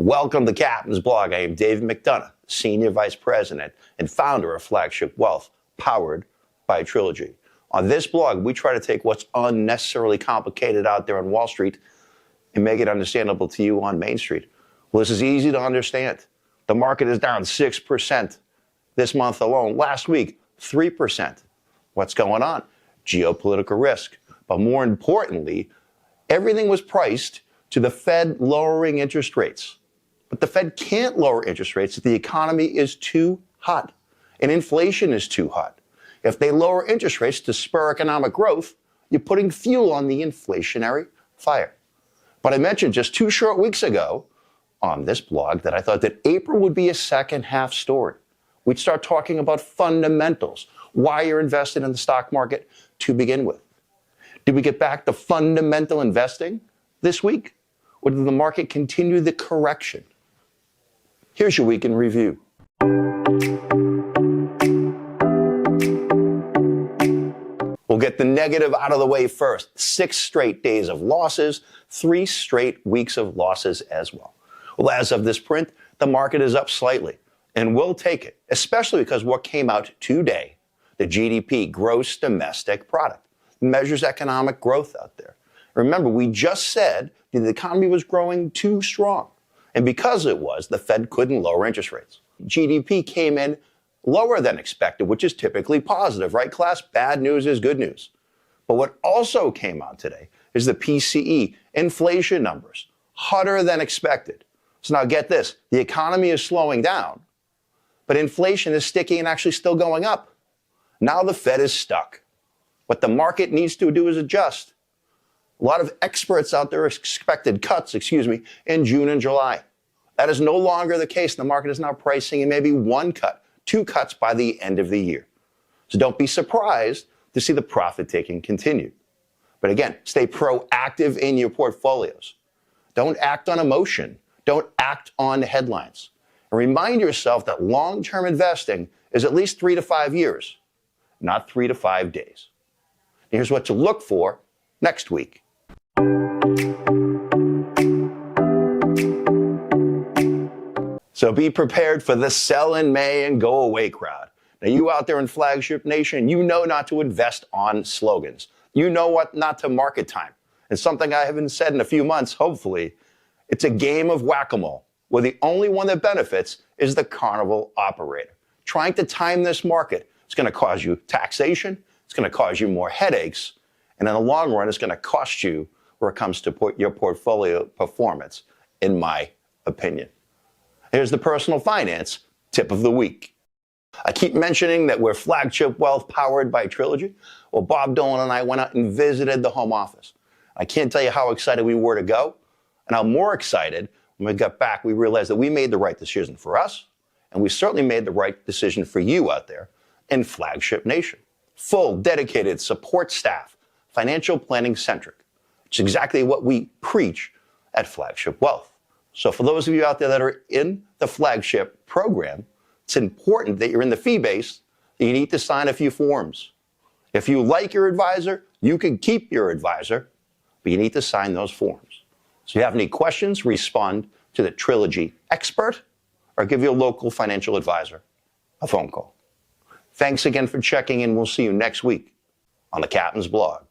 Welcome to the Captain's Blog. I am David McDonough, Senior Vice President and founder of Flagship Wealth, powered by Trilogy. On this blog, we try to take what's unnecessarily complicated out there on Wall Street and make it understandable to you on Main Street. Well, this is easy to understand. The market is down 6% this month alone. Last week, 3%. What's going on? Geopolitical risk. But more importantly, everything was priced to the Fed lowering interest rates. But the Fed can't lower interest rates if the economy is too hot and inflation is too hot. If they lower interest rates to spur economic growth, you're putting fuel on the inflationary fire. But I mentioned just 2 short weeks ago on this blog that I thought that April would be a second half story. We'd start talking about fundamentals, why you're invested in the stock market to begin with. Did we get back to fundamental investing this week? Or did the market continue the correction? Here's your week in review. We'll get the negative out of the way first. 6 straight days of losses, 3 straight weeks of losses as well. Well, as of this print, the market is up slightly, and we'll take it, especially because what came out today, the GDP, gross domestic product, measures economic growth out there. Remember, we just said that the economy was growing too strong. And because it was, the Fed couldn't lower interest rates. GDP came in lower than expected, which is typically positive, right, class? Bad news is good news. But what also came out today is the PCE inflation numbers, hotter than expected. So now get this, the economy is slowing down, but inflation is sticky and actually still going up. Now the Fed is stuck. What the market needs to do is adjust. A lot of experts out there expected cuts, in June and July. That is no longer the case. The market is now pricing in maybe 1 cut, 2 cuts by the end of the year. So don't be surprised to see the profit taking continue. But again, stay proactive in your portfolios. Don't act on emotion. Don't act on headlines. And remind yourself that long-term investing is at least 3 to 5 years, not 3 to 5 days. And here's what to look for next week. So be prepared for the sell in May and go away crowd. Now you out there in Flagship Nation, you know not to invest on slogans. You know what not to market time. And something I haven't said in a few months, hopefully, it's a game of whack-a-mole where the only one that benefits is the carnival operator. Trying to time this market is going to cause you taxation, it's going to cause you more headaches, and in the long run, it's going to cost you where it comes to your portfolio performance, in my opinion. Here's the personal finance tip of the week. I keep mentioning that we're Flagship Wealth powered by Trilogy. Well, Bob Dolan and I went out and visited the home office. I can't tell you how excited we were to go, and how more excited when we got back, we realized that we made the right decision for us, and we certainly made the right decision for you out there in Flagship Nation. Full, dedicated support staff, financial planning centric. It's exactly what we preach at Flagship Wealth. So for those of you out there that are in the Flagship program, it's important that you're in the fee base, that you need to sign a few forms. If you like your advisor, you can keep your advisor, but you need to sign those forms. So if you have any questions, respond to the Trilogy expert or give your local financial advisor a phone call. Thanks again for checking in. We'll see you next week on the Captain's Blog.